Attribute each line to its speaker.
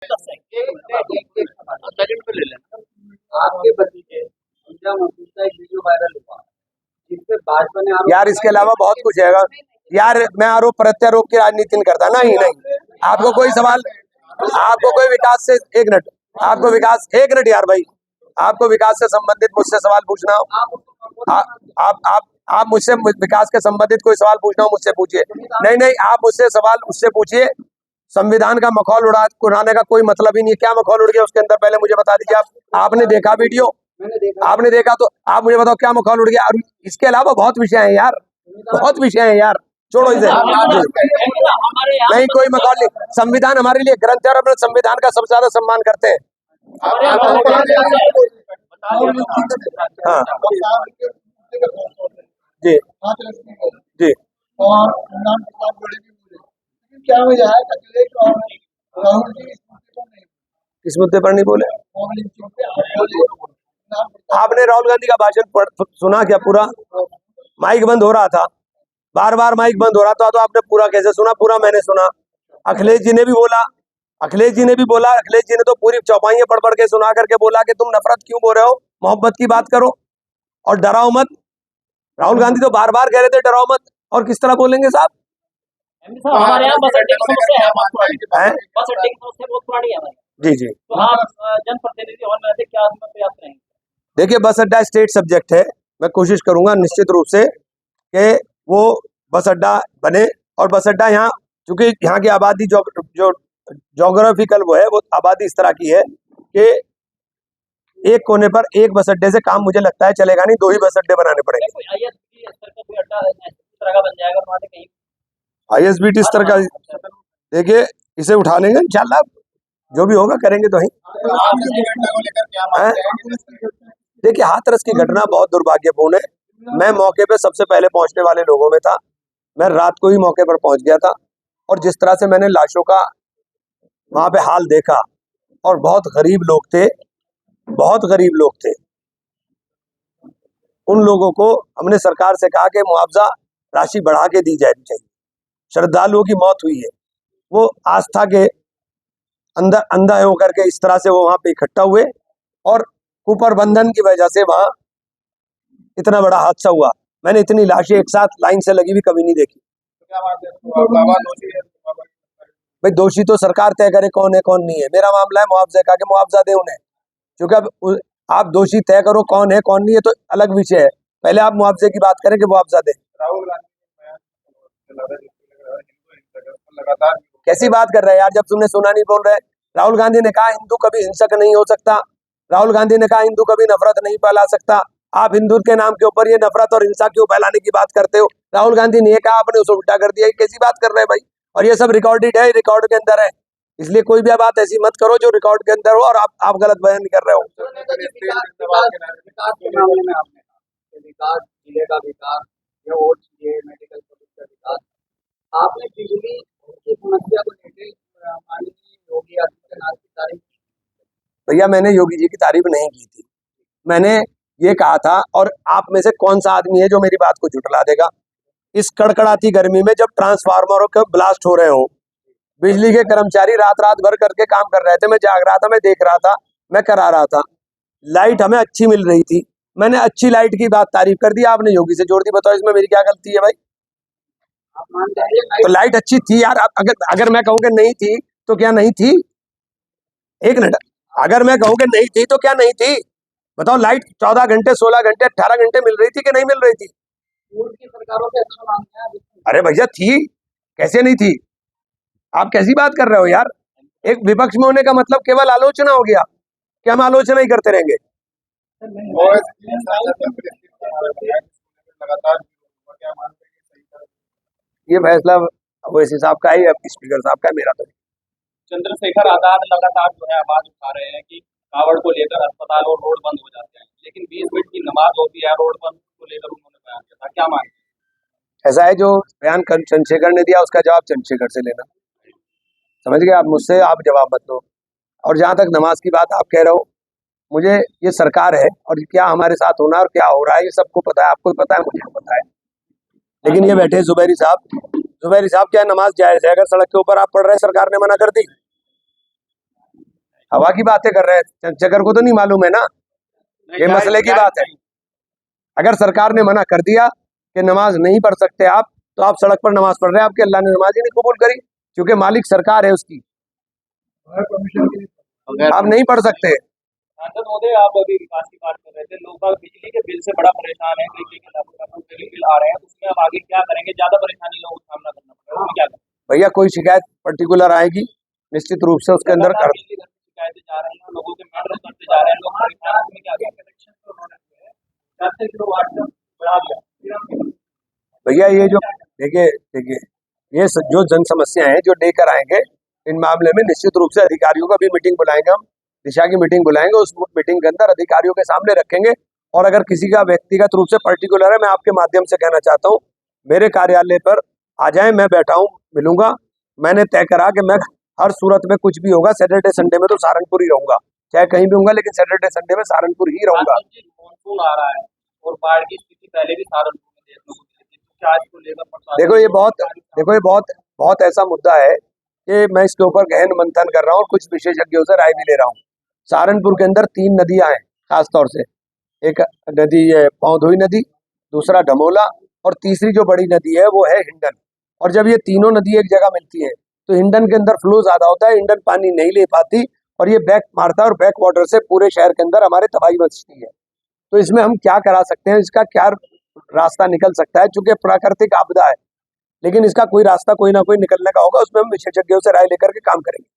Speaker 1: Second पे ले लेना। आपके भतीजे पूजा मसूद का एक वीडियो वायरल हुआ जिसपे भाजपा ने
Speaker 2: यार इसके अलावा बहुत कुछ है यार। मैं आरोप प्रत्यारोप की राजनीति नहीं करता। नहीं आपको कोई सवाल, आपको कोई विकास से एक मिनट, आपको विकास एक मिनट यार भाई, आपको विकास से संबंधित मुझसे सवाल पूछना हो, आप मुझसे विकास के संबंधित कोई सवाल पूछना हो मुझसे पूछिए। नहीं आप मुझसे सवाल उससे पूछिए। संविधान का मखौल उड़ाने का कोई मतलब ही नहीं है। क्या मखौल उड़ गया उसके अंदर, पहले मुझे बता दीजिए। आपने देखा वीडियो, आपने देखा तो आप मुझे बताओ क्या मखौल उड़ गया। और इसके अलावा बहुत विषय हैं यार, बहुत विषय हैं यार, छोड़ो इसे। नहीं कोई मखौल नहीं, संविधान हमारे लिए ग्रंथ है और अपने संविधान का सबसे ज्यादा सम्मान करते हैं। हाँ जी जी।
Speaker 3: और क्या वजह है अखिलेश और राहुल जी
Speaker 2: इस मुद्दे पर नहीं बोले? आपने राहुल गांधी का भाषण सुना क्या पूरा? माइक बंद हो रहा था, बार बार माइक बंद हो रहा था, तो आपने पूरा कैसे सुना? पूरा मैंने सुना। अखिलेश जी ने भी बोला, अखिलेश जी ने तो पूरी चौपाइयां पढ़ के सुना करके बोला कि तुम नफरत क्यों बोल रहे हो, मोहब्बत की बात करो और डराओ मत। राहुल गांधी तो बार बार कह रहे थे डराओ मत, और किस तरह बोलेंगे साहब?
Speaker 1: हमारे यहाँ बस अड्डे की समस्या है, बस अड्डे की समस्या बहुत पुरानी है।
Speaker 2: जी जी।
Speaker 1: तो आप जनप्रतिनिधि होने से क्या प्रयास करेंगे?
Speaker 2: देखिए बस अड्डा स्टेट सब्जेक्ट है, मैं कोशिश करूंगा निश्चित रूप से कि वो बस अड्डा बने। और बस अड्डा यहाँ, चूंकि यहाँ की आबादी जो जोग्राफिकल वो है, वो आबादी इस तरह की है कि एक कोने पर एक बस अड्डे से काम मुझे लगता है चलेगा नहीं, 2 ही बस अड्डे बनाने पड़ेंगे। ISBT स्तर का देखिए इसे उठा लेंगे इंशाल्लाह, जो भी होगा करेंगे तो ही। देखिए हाथरस की घटना बहुत दुर्भाग्यपूर्ण है। मैं मौके पे सबसे पहले पहुंचने वाले लोगों में था, मैं रात को ही मौके पर पहुंच गया था। और जिस तरह से मैंने लाशों का वहां पे हाल देखा, और बहुत गरीब लोग थे, बहुत गरीब लोग थे। उन लोगों को हमने सरकार से कहा कि मुआवजा राशि बढ़ा के दी जानी चाहिए। श्रद्धालुओं की मौत हुई है, वो आस्था के अंदर अंधा होकर के इस तरह से वो वहां पे इकट्ठा हुए, और कुप्रबंधन की वजह से वहां इतना बड़ा हादसा हुआ। मैंने इतनी लाशें एक साथ लाइन से लगी हुई कभी नहीं देखी। भाई दोषी तो सरकार तय करे कौन है कौन नहीं है। मेरा मामला है मुआवजे का, कि मुआवजा दे उन्हें, क्योंकि अब आप दोषी तय करो कौन है कौन नहीं है तो अलग विषय है, पहले आप मुआवजे की बात करें कि मुआवजा दे। कैसी बात कर रहे हैं यार, जब तुमने सुना नहीं बोल रहे। राहुल गांधी ने कहा हिंदू कभी हिंसक नहीं हो सकता, राहुल गांधी ने कहा हिंदू कभी नफरत नहीं फैला सकता। आप हिंदू के नाम के ऊपर ये नफरत और हिंसा क्यों फैलाने की बात करते हो? राहुल गांधी ने कहा, आपने उसे उल्टा कर दिया। कैसी बात कर रहे हैं भाई? और ये सब रिकॉर्डेड है, रिकॉर्ड के अंदर है, इसलिए कोई भी बात ऐसी मत करो जो रिकॉर्ड के अंदर हो और आप गलत बयान कर रहे हो।
Speaker 1: आपने बिजली की समस्या को लेकर माननीय योगी आदित्यनाथ की तारीफ?
Speaker 2: भैया मैंने योगी जी की तारीफ नहीं की थी, मैंने ये कहा था, और आप में से कौन सा आदमी है जो मेरी बात को झुठला देगा? इस कड़कड़ाती गर्मी में जब ट्रांसफार्मरों के ब्लास्ट हो रहे हो, बिजली के कर्मचारी रात भर करके काम कर रहे थे, मैं जाग रहा था, मैं देख रहा था, मैं करा रहा था, लाइट हमें अच्छी मिल रही थी, मैंने अच्छी लाइट की बात तारीफ कर दी, आपने योगी से जोड़ दी। बताओ इसमें मेरी क्या गलती है भाई? तो लाइट अच्छी थी यार, अगर मैं कहूँ कि नहीं थी तो क्या नहीं थी? एक मिनट, अगर मैं कहूँ कि नहीं थी तो क्या नहीं थी? बताओ, लाइट 14 घंटे 16 घंटे 18 घंटे मिल रही थी कि नहीं मिल रही थी?
Speaker 1: सरकारों के अच्छा मानते हैं।
Speaker 2: अरे भैया थी, कैसे नहीं थी? आप कैसी बात कर रहे हो यार? एक विपक्ष में होने का मतलब केवल आलोचना हो गया कि हम आलोचना ही करते रहेंगे? ये फैसला ओवैसी साहब का है या स्पीकर साहब का है, मेरा तो नहीं।
Speaker 1: चंद्रशेखर आजाद लगातार जो है आवाज उठा रहे हैं कि कावड़ को लेकर अस्पताल और रोड बंद हो जाते हैं, लेकिन 20 मिनट की नमाज होती है, रोड बंद को लेकर उन्होंने बयान किया था, क्या मानते हैं?
Speaker 2: ऐसा है, जो बयान चंद्रशेखर ने दिया उसका जवाब चंद्रशेखर से लेना, समझ गए आप? मुझसे आप जवाब मत दो। और जहां तक नमाज की बात आप कह रहे हो, मुझे ये सरकार है और क्या हमारे साथ होना और क्या हो रहा है ये सबको पता है, आपको पता है, मुझे पता है। लेकिन ये बैठे जुबैरी साहब क्या नमाज जायज है? अगर सड़क के ऊपर आप पढ़ रहे हैं, सरकार ने मना कर दी? हवा की बातें कर रहे हैं, चंद्रशेखर को तो नहीं मालूम है ना, ये मसले की बात है। अगर सरकार ने मना कर दिया कि नमाज नहीं पढ़ सकते आप, तो आप सड़क पर नमाज पढ़ रहे हैं, आपके अल्लाह ने नमाज ही नहीं कबूल करी, क्योंकि मालिक सरकार है उसकी, आप नहीं पढ़ सकते।
Speaker 1: सांसद महोदय, आप अभी विकास की बात कर रहे थे, लोग बाग बिजली के बिल से बड़ा परेशान है, बिजली के लागू बिजली बिल आ रहे हैं, उसमें अब आगे क्या करेंगे? ज्यादा परेशानी लोगों को सामना करना पड़ेगा, उसमें क्या करें?
Speaker 2: भैया कोई शिकायत पर्टिकुलर आएगी, निश्चित रूप से उसके अंदर कर,
Speaker 1: बिजली घर की शिकायतें जा रही हैं, लोगों के मैटर करते जा रहे हैं, लोग परेशान हैं, उसमें क्या करें? कनेक्शन तो उन्होंने 400 किलोवाट तक बढ़ा दिया।
Speaker 2: भैया ये जो देखिए ये जो जन समस्याएं हैं जो लेकर आएंगे, इन मामले में निश्चित रूप से अधिकारियों का भी मीटिंग बुलाएंगे, हम दिशा की मीटिंग बुलाएंगे, उस मीटिंग के अंदर अधिकारियों के सामने रखेंगे। और अगर किसी का व्यक्तिगत रूप से पर्टिकुलर है, मैं आपके माध्यम से कहना चाहता हूँ, मेरे कार्यालय पर आ जाए, मैं बैठा हूँ, मिलूंगा। मैंने तय करा कि मैं हर सूरत में कुछ भी होगा, सैटरडे संडे में तो सहारनपुर ही रहूंगा, चाहे कहीं भी होऊंगा, लेकिन सैटरडे संडे में सहारनपुर ही रहूंगा।
Speaker 1: मानसून आ रहा है और बाढ़ की स्थिति पहले भी सहारनपुर में देखने को मिली थी, क्या आज को लेकर प्रशासन-
Speaker 2: देखो ये बहुत ऐसा मुद्दा है कि मैं इसके ऊपर गहन मंथन कर रहा हूँ और कुछ विशेषज्ञों से राय भी ले रहा हूँ। सहारनपुर के अंदर 3 नदियां हैं खासतौर से, एक नदी है पौधोई नदी, दूसरा डमोला, और तीसरी जो बड़ी नदी है वो है हिंडन। और जब ये तीनों नदी एक जगह मिलती है तो हिंडन के अंदर फ्लो ज्यादा होता है, हिंडन पानी नहीं ले पाती और ये बैक मारता है, और बैक वाटर से पूरे शहर के अंदर हमारे तबाही मचती है। तो इसमें हम क्या करा सकते हैं, इसका क्या रास्ता निकल सकता है? चूंकि प्राकृतिक आपदा है, लेकिन इसका कोई रास्ता कोई ना कोई निकलने का होगा, उसमें हम विशेषज्ञों से राय लेकर के काम करेंगे।